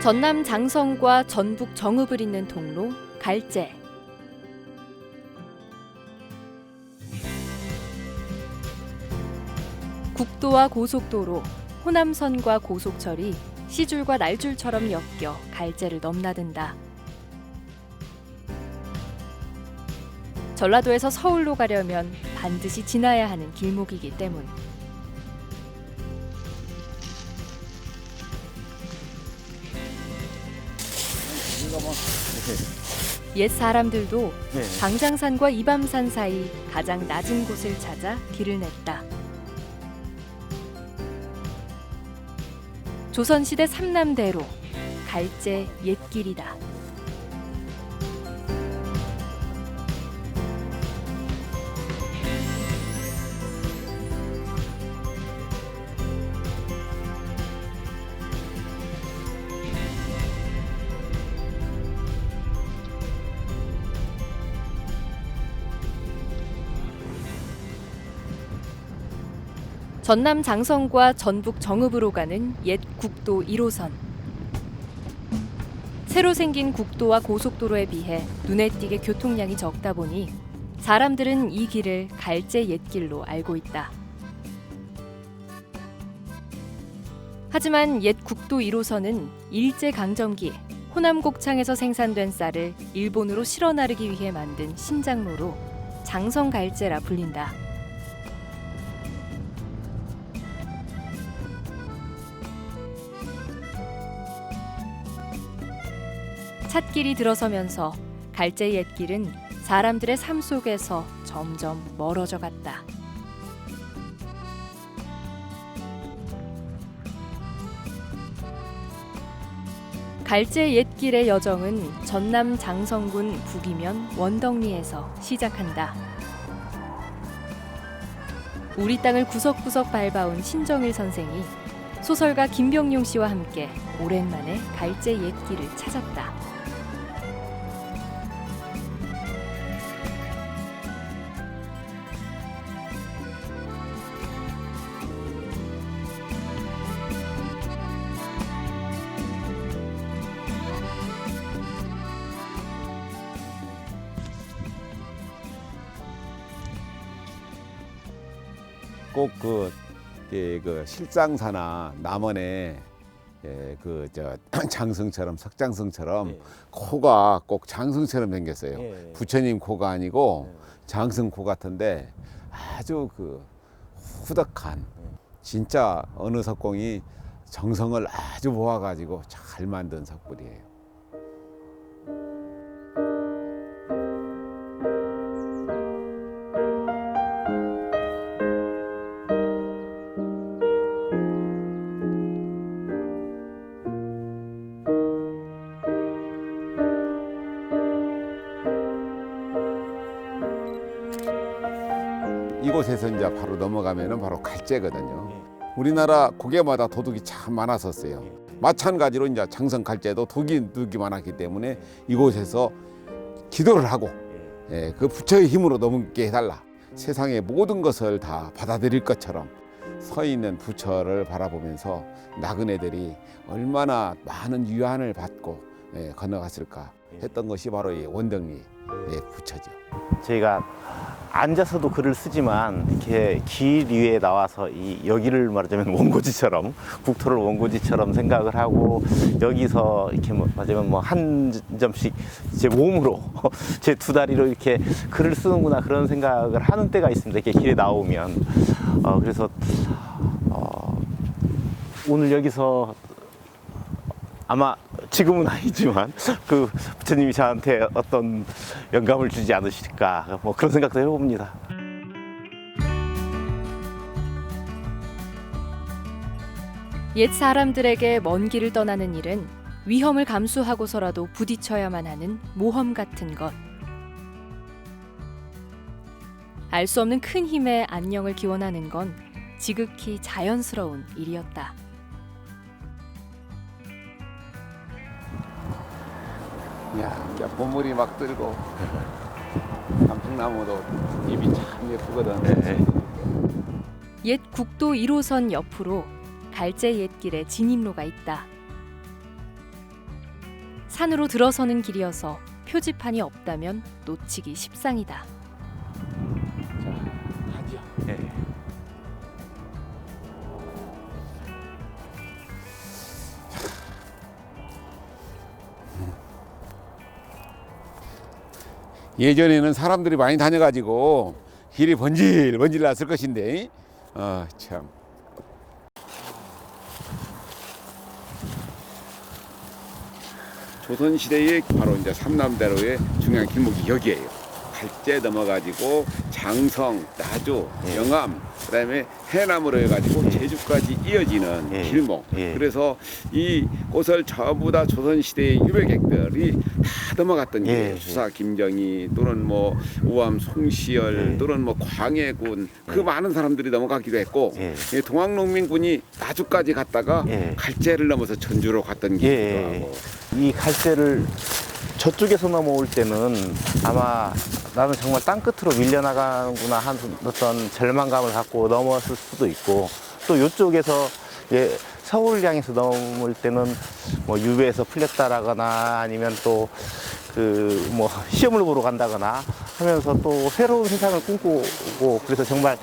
전남 장성과 전북 정읍을 잇는 통로 갈제. 국도와 고속도로, 호남선과 고속철이 시줄과 날줄처럼 엮여 갈제를 넘나든다. 전라도에서 서울로 가려면 반드시 지나야 하는 길목이기 때문. 옛 사람들도 방장산과 이밤산 사이 가장 낮은 곳을 찾아 길을 냈다. 조선시대 삼남대로 갈제 옛길이다. 전남 장성과 전북 정읍으로 가는 옛 국도 1호선. 새로 생긴 국도와 고속도로에 비해 눈에 띄게 교통량이 적다 보니 사람들은 이 길을 갈제 옛길로 알고 있다. 하지만 옛 국도 1호선은 일제강점기 호남 곡창에서 생산된 쌀을 일본으로 실어 나르기 위해 만든 신장로로 장성갈제라 불린다. 찻길이 들어서면서 갈제 옛길은 사람들의 삶 속에서 점점 멀어져 갔다. 갈제 옛길의 여정은 전남 장성군 북이면 원덕리에서 시작한다. 우리 땅을 구석구석 밟아온 신정일 선생이 소설가 김병용 씨와 함께 오랜만에 갈제 옛길을 찾았다. 꼭 그 실장사나 남원의 장승처럼 석장승처럼 코가 꼭 장승처럼 생겼어요. 부처님 코가 아니고 장승 코 같은데 아주 그 후덕한 진짜 어느 석공이 정성을 아주 모아가지고 잘 만든 석굴이에요. 이곳에서 이제 바로 넘어가면은 바로 갈제거든요. 우리나라 고개마다 도둑이 참 많았었어요. 마찬가지로 이제 장성 갈제도 도둑이 많았기 때문에 이곳에서 기도를 하고 그 부처의 힘으로 넘게 해달라. 세상의 모든 것을 다 받아들일 것처럼 서 있는 부처를 바라보면서 나그네들이 얼마나 많은 위안을 받고 건너갔을까 했던 것이 바로 이 원덕리 부처죠. 저희가 앉아서도 글을 쓰지만 이렇게 길 위에 나와서 여기를 말하자면 원고지처럼 국토를 원고지처럼 생각을 하고 여기서 이렇게 말하자면 한 점씩 제 몸으로 제 두 다리로 이렇게 글을 쓰는구나 그런 생각을 하는 때가 있습니다. 이렇게 길에 나오면 그래서 오늘 여기서 아마 지금은 아니지만 그 부처님이 저한테 어떤 영감을 주지 않으실까 그런 생각도 해봅니다. 옛 사람들에게 먼 길을 떠나는 일은 위험을 감수하고서라도 부딪혀야만 하는 모험 같은 것. 알 수 없는 큰 힘에 안녕을 기원하는 건 지극히 자연스러운 일이었다. 야, 봄물이 막 들고 감풍나무도 잎이 참 예쁘거든. 옛 국도 1호선 옆으로 갈제 옛길의 진입로가 있다. 산으로 들어서는 길이어서 표지판이 없다면 놓치기 십상이다. 가죠. 예. 예전에는 사람들이 많이 다녀가지고 길이 번질 났을 것인데, 참. 조선시대의 바로 이제 삼남대로의 중요한 길목이 여기예요. 갈제 넘어가지고 장성, 나주, 예. 영암, 그다음에 해남으로 해가지고 제주까지 이어지는 예. 길목. 예. 그래서 이 곳을 전부 다 조선시대의 유배객들이 다 넘어갔던 예. 길이에요. 수사 김정희 또는 뭐 우암 송시열 예. 또는 뭐 광해군 그 예. 많은 사람들이 넘어가기도 했고 예. 이 동학농민군이 나주까지 갔다가 예. 갈제를 넘어서 전주로 갔던 길이기도 예. 하고. 이 갈대를 저쪽에서 넘어올 때는 아마 나는 정말 땅끝으로 밀려나가는구나 하는 어떤 절망감을 갖고 넘어왔을 수도 있고, 또 이쪽에서 서울 향해서 넘을 때는 뭐 유배에서 풀렸다라거나 아니면 또 그 뭐 시험을 보러 간다거나 하면서 또 새로운 세상을 꿈꾸고, 그래서 정말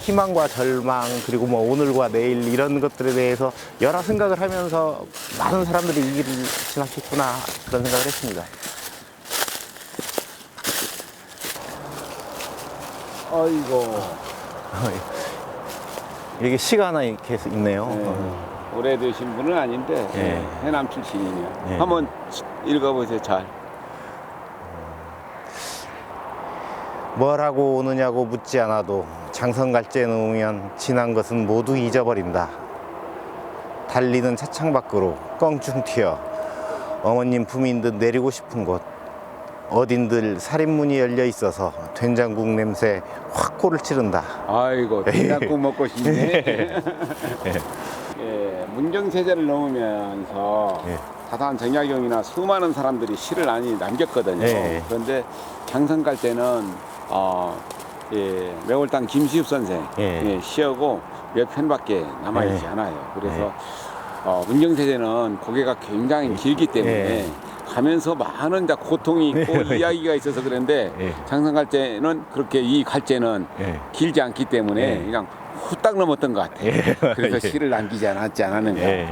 희망과 절망 그리고 뭐 오늘과 내일 이런 것들에 대해서 여러 생각을 하면서 많은 사람들이 이 길을 지나쳤구나 그런 생각을 했습니다. 아이고. 여기 시가 하나 이렇게 있네요. 네. 오래되신 분은 아닌데 예. 해남 출신이네요. 예. 한번 읽어보세요. 잘. 뭐라고 오느냐고 묻지 않아도 장성갈제에 놓으면 지난 것은 모두 잊어버린다. 달리는 차창 밖으로 껑충 튀어 어머님 품인 듯 내리고 싶은 곳, 어딘들 살인문이 열려 있어서 된장국 냄새 확 코를 찌른다. 아이고, 된장국 먹고 싶네. 예, 문경세제를 넘으면서 예. 다산 정약용이나 수많은 사람들이 시를 많이 남겼거든요. 예. 그런데 장성 갈 때는 매월당 김시읍 선생 예. 시하고 몇 편밖에 남아있지 예. 않아요. 그래서 문경세제는 고개가 굉장히 길기 때문에 예. 가면서 많은 이제 고통이 있고 이야기가 있어서 그런데 예. 장성 갈제는 그렇게 이 갈제는 예. 길지 않기 때문에 예. 그냥 후딱 넘었던 것 같아요. 예. 그래서 예. 시를 남기지 않았는가. 예.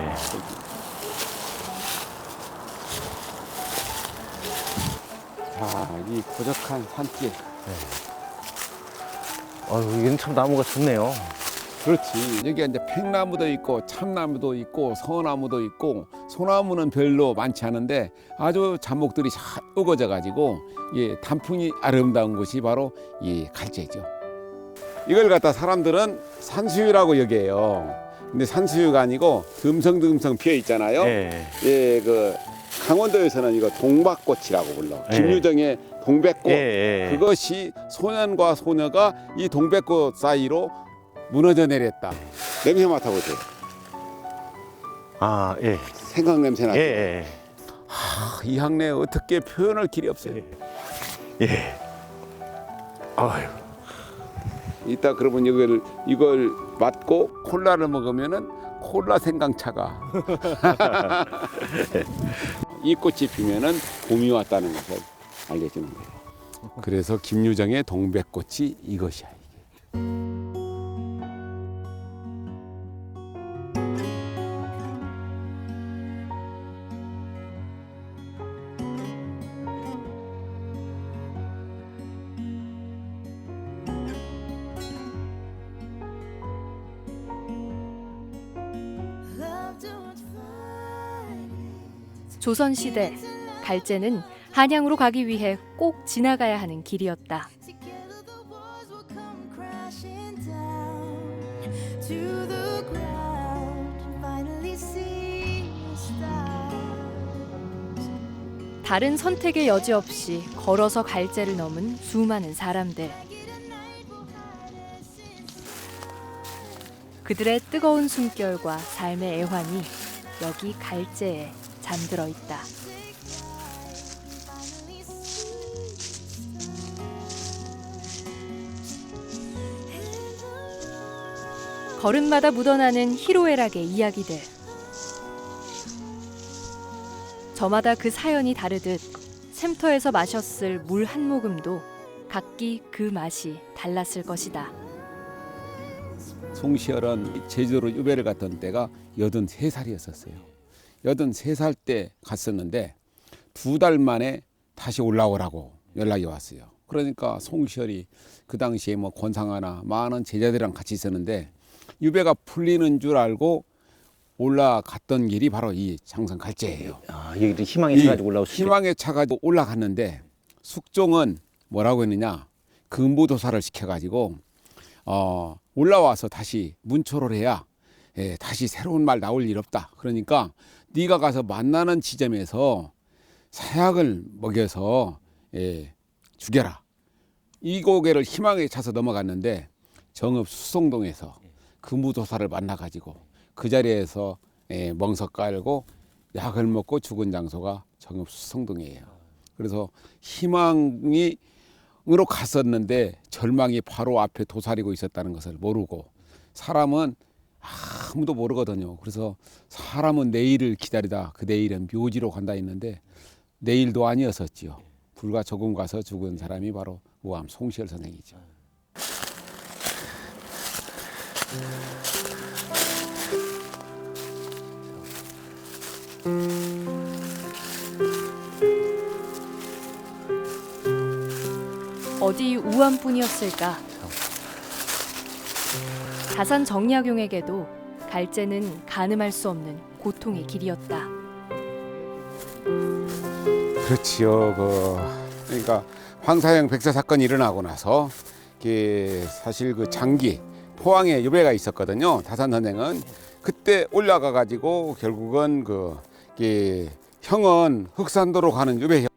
자, 이 고적한 산길. 여기는 참 나무가 좋네요. 그렇지. 여기 이제 팽나무도 있고 참나무도 있고 서나무도 있고 소나무는 별로 많지 않은데 아주 잡목들이 잘 우거져 가지고 단풍이 아름다운 곳이 바로 이 갈제죠. 이걸 갖다 사람들은 산수유라고 여겨요. 근데 산수유가 아니고 듬성듬성 피어 있잖아요. 예. 그 강원도에서는 이거 동박꽃이라고 불러. 예. 김유정의 동백꽃. 예. 그것이 소년과 소녀가 이 동백꽃 사이로 무너져 내렸다. 냄새 맡아보세요. 아, 예. 생강 냄새 나죠. 예. 이 향내 어떻게 표현할 길이 없어요. 예. 아유. 이따 그러면 이걸 맡고 콜라를 먹으면은 콜라 생강차가 이 꽃이 피면은 봄이 왔다는 것을 알려주는 거예요. 그래서 김유정의 동백꽃이 이것이야. 조선시대 갈제는 한양으로 가기 위해 꼭 지나가야 하는 길이었다. 다른 선택의 여지 없이 걸어서 갈제를 넘은 수많은 사람들. 그들의 뜨거운 숨결과 삶의 애환이 여기 갈제에 잠들어 있다. 걸음마다 묻어나는 희로애락의 이야기들. 저마다 그 사연이 다르듯 샘터에서 마셨을 물 한 모금도 각기 그 맛이 달랐을 것이다. 송시열은 제주도로 유배를 갔던 때가 83살이었었어요. 83살 때 갔었는데 2달 만에 다시 올라오라고 연락이 왔어요. 그러니까 송시열이 그 당시에 뭐 권상하나 많은 제자들이랑 같이 있었는데 유배가 풀리는 줄 알고 올라갔던 길이 바로 이 장성 갈제예요. 아, 여기 희망에 차가지고 올라오시죠. 희망에 차가지고 올라갔는데 숙종은 뭐라고 했느냐, 근부도사를 시켜가지고 올라와서 다시 문초를 해야 다시 새로운 말 나올 일 없다. 그러니까 네가 가서 만나는 지점에서 사약을 먹여서 죽여라. 이 고개를 희망에 차서 넘어갔는데 정읍 수송동에서 근부도사를 만나가지고 그 자리에서 멍석 깔고 약을 먹고 죽은 장소가 정읍 수송동이에요. 그래서 희망이 으로 갔었는데 절망이 바로 앞에 도사리고 있었다는 것을 모르고, 사람은 아무도 모르거든요. 그래서 사람은 내일을 기다리다 그 내일은 묘지로 간다 했는데 내일도 아니었었지요. 불과 조금 가서 죽은 사람이 바로 우암 송시열 선생이죠. 어디 우암뿐이었을까? 다산 정약용에게도 갈제는 가늠할 수 없는 고통의 길이었다. 그렇지요. 그러니까 황사형 백사 사건이 일어나고 나서 사실 그 장기 포항에 유배가 있었거든요. 다산 선생은 그때 올라가 가지고 결국은 형은 흑산도로 가는 유배형,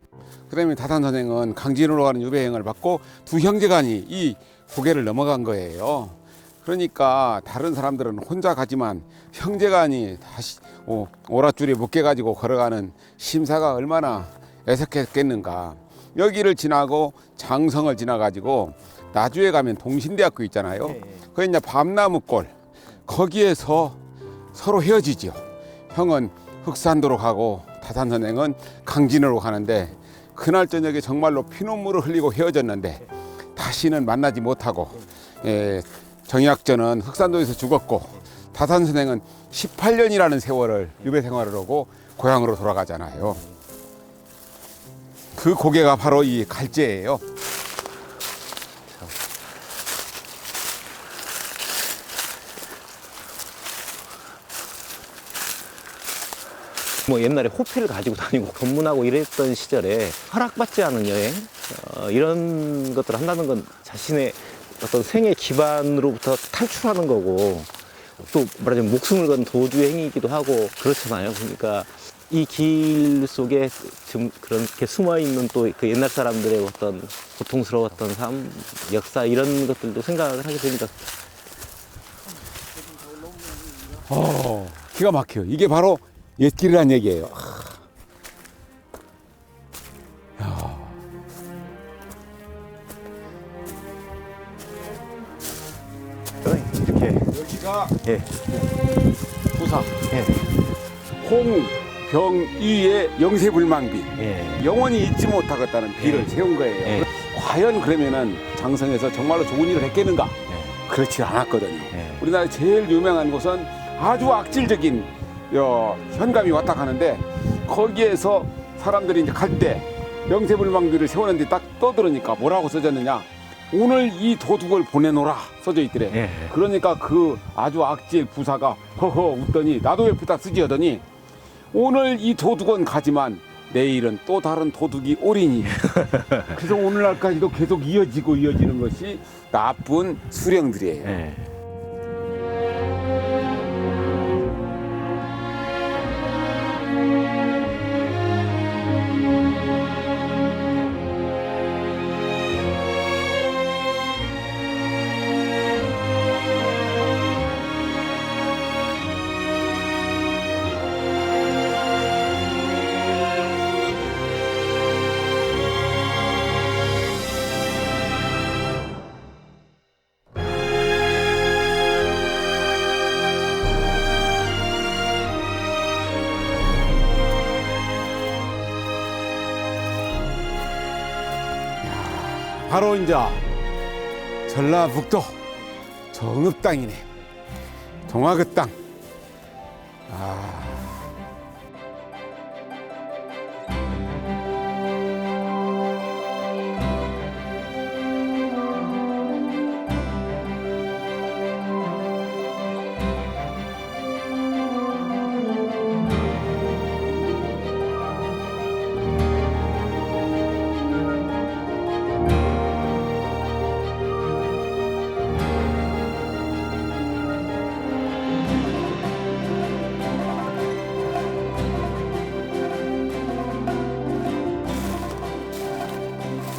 그다음에 다산 선생은 강진으로 가는 유배형을 받고 두 형제간이 이 고개를 넘어간 거예요. 그러니까 다른 사람들은 혼자 가지만 형제간이 다시 오랏줄이 묶여 가지고 걸어가는 심사가 얼마나 애석했겠는가. 여기를 지나고 장성을 지나 가지고 나주에 가면 동신대학교 있잖아요. 거기 이제 밤나무골, 거기에서 서로 헤어지죠. 형은 흑산도로 가고 다산 선생은 강진으로 가는데 그날 저녁에 정말로 피눈물을 흘리고 헤어졌는데 다시는 만나지 못하고, 정약전은 흑산도에서 죽었고 다산 선생은 18년이라는 세월을 유배 생활을 하고 고향으로 돌아가잖아요. 그 고개가 바로 이 갈제예요. 뭐 옛날에 호피를 가지고 다니고 검문하고 이랬던 시절에 허락받지 않은 여행, 이런 것들을 한다는 건 자신의 어떤 생애 기반으로부터 탈출하는 거고, 또 말하자면 목숨을 건 도주의 행위이기도 하고 그렇잖아요. 그러니까 이 길 속에 지금 그렇게 숨어 있는 또 그 옛날 사람들의 어떤 고통스러웠던 삶, 역사, 이런 것들도 생각을 하게 됩니다. 기가 막혀요. 이게 바로 옛길이란 얘기예요. 이렇게 여기가 예, 부사 예, 홍병이의 영세불망비, 예. 영원히 잊지 못하겠다는 비를 예. 세운 거예요. 예. 과연 그러면은 장성에서 정말로 좋은 일을 했겠는가? 예. 그렇지 않았거든요. 예. 우리나라 제일 유명한 곳은 아주 악질적인 현감이 왔다 가는데, 거기에서 사람들이 이제 갈 때 영세불망비를 세우는데 딱 떠들으니까 뭐라고 써졌느냐, 오늘 이 도둑을 보내노라 써져 있더래. 예. 그러니까 그 아주 악질 부사가 허허 웃더니 나도 왜 부탁 쓰지 하더니, 오늘 이 도둑은 가지만 내일은 또 다른 도둑이 오리니. 그래서 오늘날까지도 계속 이어지는 것이 나쁜 수령들이에요. 예. 바로 이제 전라북도 정읍 땅이네. 동화그 땅.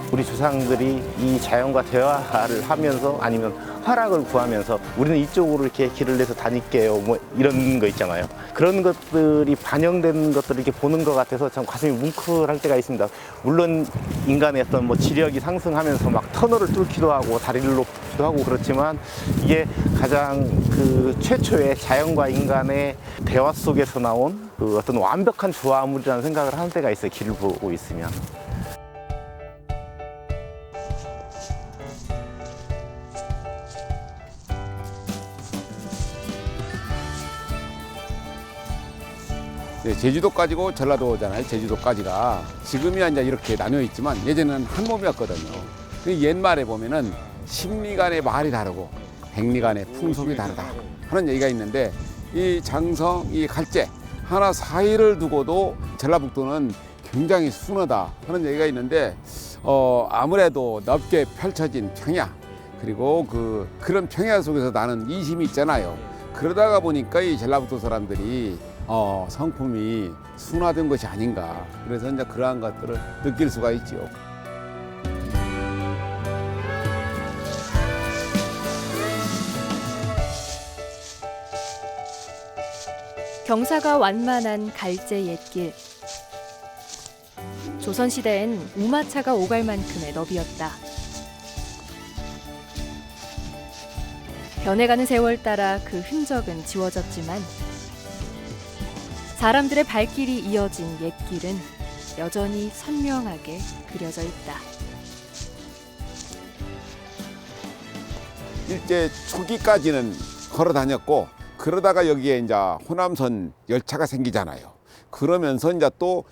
우리 조상들이 이 자연과 대화를 하면서 아니면 화락을 구하면서 우리는 이쪽으로 이렇게 길을 내서 다닐게요. 뭐 이런 거 있잖아요. 그런 것들이 반영된 것들을 이렇게 보는 것 같아서 참 가슴이 뭉클할 때가 있습니다. 물론 인간의 어떤 뭐 지력이 상승하면서 막 터널을 뚫기도 하고 다리를 높이기도 하고 그렇지만 이게 가장 그 최초의 자연과 인간의 대화 속에서 나온 그 어떤 완벽한 조화물이라는 생각을 하는 때가 있어요. 길을 보고 있으면. 네, 제주도까지고 전라도잖아요. 제주도까지가 지금이야 이제 이렇게 나뉘어 있지만 예전에는 한 몸이었거든요. 그 옛말에 보면은 십리간의 말이 다르고 백리간의 풍속이 다르다 하는 얘기가 있는데 이 장성, 이 갈제 하나 사이를 두고도 전라북도는 굉장히 순하다 하는 얘기가 있는데 아무래도 넓게 펼쳐진 평야 그리고 그런 평야 속에서 나는 이심이 있잖아요. 그러다가 보니까 이 전라북도 사람들이 성품이 순화된 것이 아닌가. 그래서 이제 그러한 것들을 느낄 수가 있죠. 경사가 완만한 갈제 옛길. 조선시대엔 우마차가 오갈 만큼의 너비였다. 변해가는 세월 따라 그 흔적은 지워졌지만 사람들의 발길이 이어진 옛길은 여전히 선명하게 그려져 있다. 일제 초기까지는 걸어 다녔고 그러다가 여기에 이제 호남선 열차가 생기잖아요. 그러면서 이제 또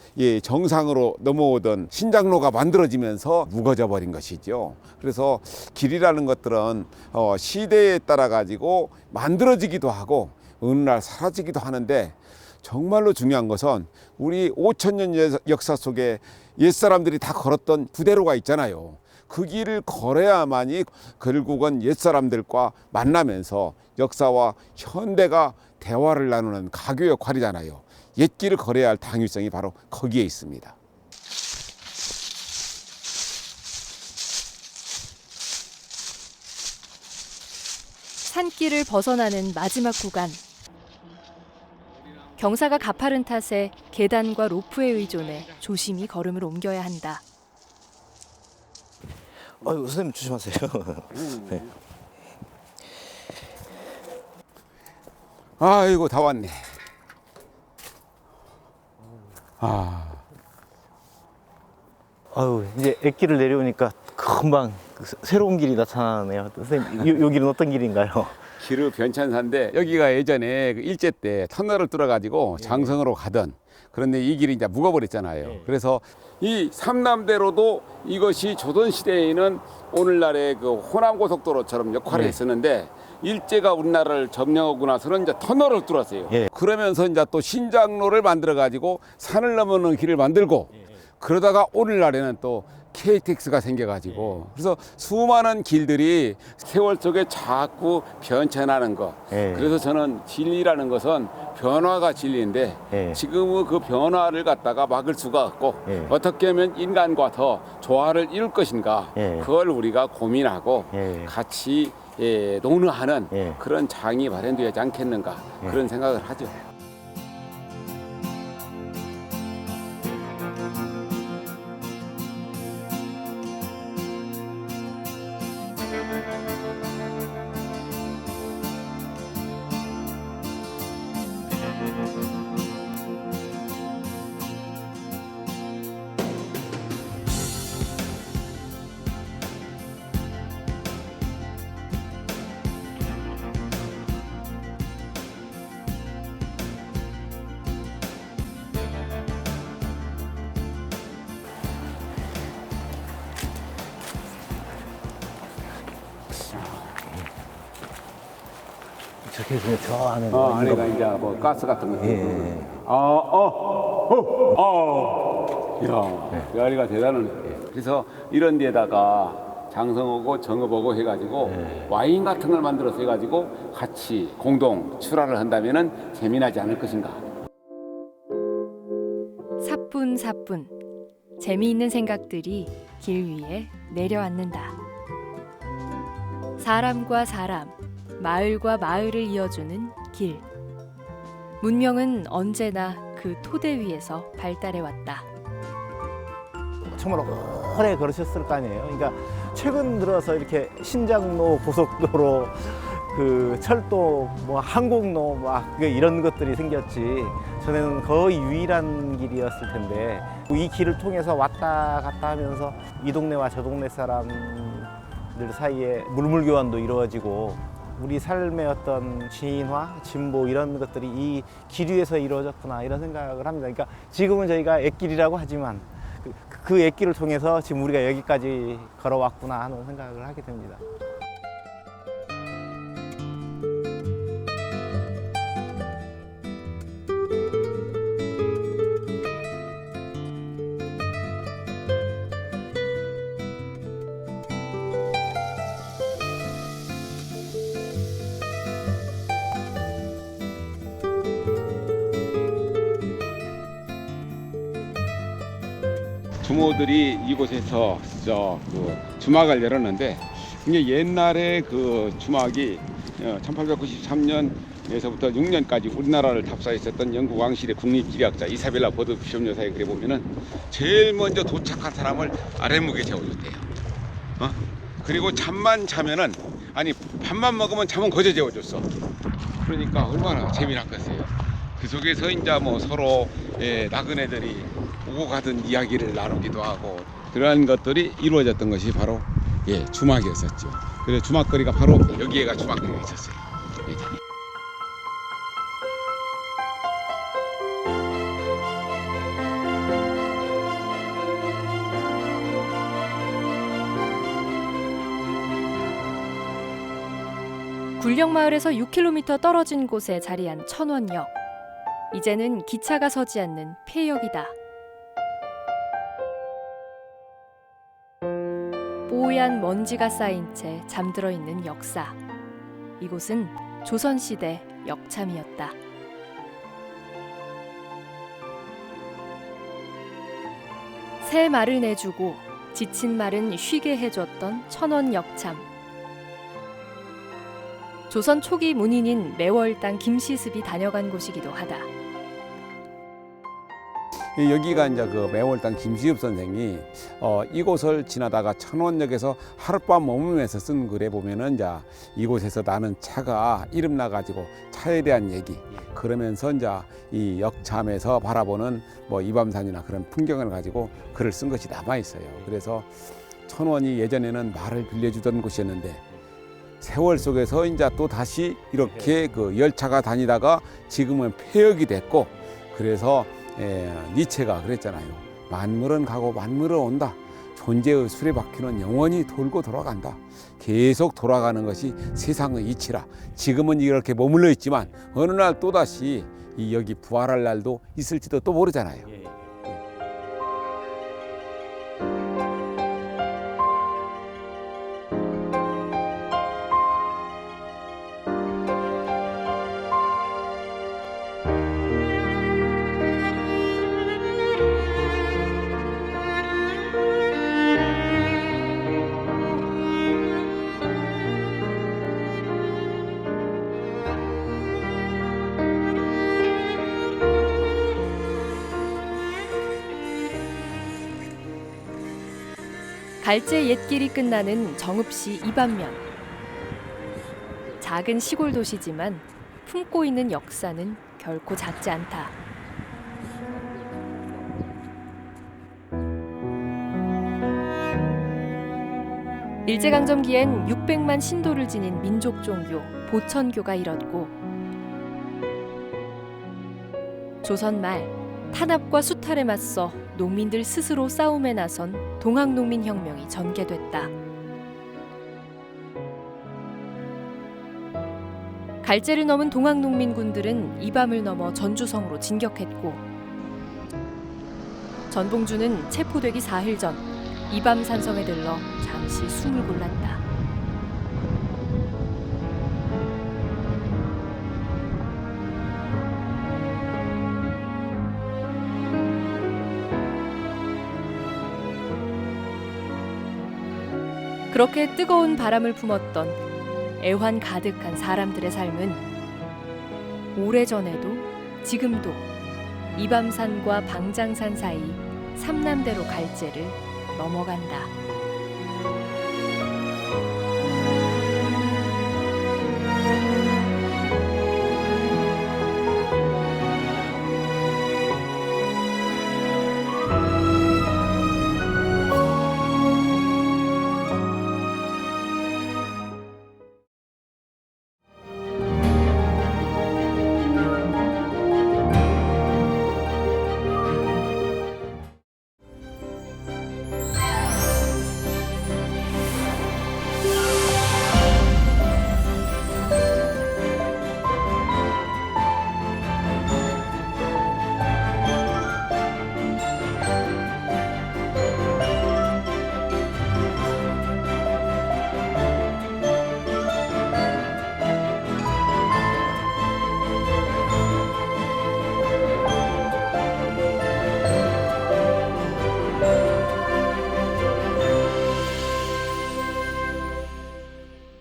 정상으로 넘어오던 신장로가 만들어지면서 묵어져 버린 것이죠. 그래서 길이라는 것들은 시대에 따라 가지고 만들어지기도 하고 어느 날 사라지기도 하는데 정말로 중요한 것은 우리 5,000년 역사 속에 옛사람들이 다 걸었던 부대로가 있잖아요. 그 길을 걸어야만이 결국은 옛사람들과 만나면서 역사와 현대가 대화를 나누는 가교 역할이잖아요. 옛길을 걸어야 할 당위성이 바로 거기에 있습니다. 산길을 벗어나는 마지막 구간. 경사가 가파른 탓에 계단과 로프에 의존해 조심히 걸음을 옮겨야 한다. 선생님 조심하세요. 네. 아이고 다 왔네. 이제 액길을 내려오니까 금방 새로운 길이 나타나네요. 선생님, 요 길은 어떤 길인가요? 길의 변천사인데 여기가 예전에 일제 때 터널을 뚫어가지고 장성으로 가던 그런데 이 길이 이제 묵어버렸잖아요. 그래서 이 삼남대로도 이것이 조선시대에는 오늘날의 그 호남고속도로처럼 역할을 했었는데 일제가 우리나라를 점령하고 나서는 이제 터널을 뚫었어요. 그러면서 이제 또 신장로를 만들어가지고 산을 넘어오는 길을 만들고 그러다가 오늘날에는 또 KTX가 생겨가지고 그래서 수많은 길들이 세월 속에 자꾸 변천하는 것. 그래서 저는 진리라는 것은 변화가 진리인데 지금은 그 변화를 갖다가 막을 수가 없고 어떻게 하면 인간과 더 조화를 이룰 것인가 그걸 우리가 고민하고 같이 논의하는 그런 장이 마련되지 않겠는가 그런 생각을 하죠. 어떻게 해서 저 안에 안에가 이제 뭐 가스 같은 거. 예. 야, 아리가 대단하네. 그래서 이런 데다가 장성하고 정읍하고 해가지고 와인 같은 걸 만들어서 해가지고 같이 공동 출하를 한다면은 재미나지 않을 것인가. 사뿐사뿐 재미있는 생각들이 길 위에 내려앉는다. 사람과 사람, 마을과 마을을 이어주는 길. 문명은 언제나 그 토대 위에서 발달해왔다. 정말 오래 걸으셨을 거 아니에요. 그러니까 최근 들어서 이렇게 신장로, 고속도로, 그 철도, 뭐 항공로, 막 이런 것들이 생겼지. 전에는 거의 유일한 길이었을 텐데 이 길을 통해서 왔다 갔다 하면서 이 동네와 저 동네 사람들 사이에 물물 교환도 이루어지고 우리 삶의 어떤 진화, 진보 이런 것들이 이 길 위에서 이루어졌구나 이런 생각을 합니다. 그러니까 지금은 저희가 옛길이라고 하지만 그 옛길을 통해서 지금 우리가 여기까지 걸어왔구나 하는 생각을 하게 됩니다. 주모들이 이곳에서 주막을 열었는데 이게 옛날에 그 주막이 1893년에서부터 6년까지 우리나라를 답사했었던 영국 왕실의 국립지리학자 이사벨라 버드 비숍 여사에 그래 보면은 제일 먼저 도착한 사람을 아랫목에 재워줬대요. 그리고 잠만 자면은 아니 밥만 먹으면 잠은 거저 재워줬어. 그러니까 얼마나 재미났겠어요. 그 속에서 이제 뭐 서로 나그네들이 오고 가던 이야기를 나누기도 하고 그러한 것들이 이루어졌던 것이 바로 주막이었었죠. 그래서 주막거리가 바로 여기에가 주막거리가 있었어요. 굴령마을에서 6km 떨어진 곳에 자리한 천원역. 이제는 기차가 서지 않는 폐역이다. 뽀얀 먼지가 쌓인 채 잠들어 있는 역사. 이곳은 조선시대 역참이었다. 새 말을 내주고 지친 말은 쉬게 해줬던 천원 역참. 조선 초기 문인인 매월당 김시습이 다녀간 곳이기도 하다. 여기가 이제 그 매월당 김시엽 선생이 이곳을 지나다가 천원역에서 하룻밤 머무면서 쓴 글에 보면은 이제 이곳에서 나는 차가 이름 나가지고 차에 대한 얘기 그러면서 이제 이 역참에서 바라보는 뭐 이밤산이나 그런 풍경을 가지고 글을 쓴 것이 남아 있어요. 그래서 천원이 예전에는 말을 빌려주던 곳이었는데 세월 속에서 이제 또 다시 이렇게 그 열차가 다니다가 지금은 폐역이 됐고 그래서 니체가 그랬잖아요. 만물은 가고 만물은 온다. 존재의 수레바퀴는 영원히 돌고 돌아간다. 계속 돌아가는 것이 세상의 이치라. 지금은 이렇게 머물러 있지만 어느 날 또다시 여기 부활할 날도 있을지도 또 모르잖아요. 갈제 옛길이 끝나는 정읍시 이반면. 작은 시골 도시지만 품고 있는 역사는 결코 작지 않다. 일제강점기엔 600만 신도를 지닌 민족 종교 보천교가 일었고 조선 말 탄압과 수탈에 맞서 농민들 스스로 싸움에 나선 동학농민혁명이 전개됐다. 갈제를 넘은 동학 농민군들은 이 밤을 넘어 전주성으로 진격했고 전봉주는 체포되기 4일 전 이밤 산성에 들러 잠시 숨을 골랐다. 그렇게 뜨거운 바람을 품었던 애환 가득한 사람들의 삶은 오래전에도 지금도 이밤산과 방장산 사이 삼남대로 갈제를 넘어간다.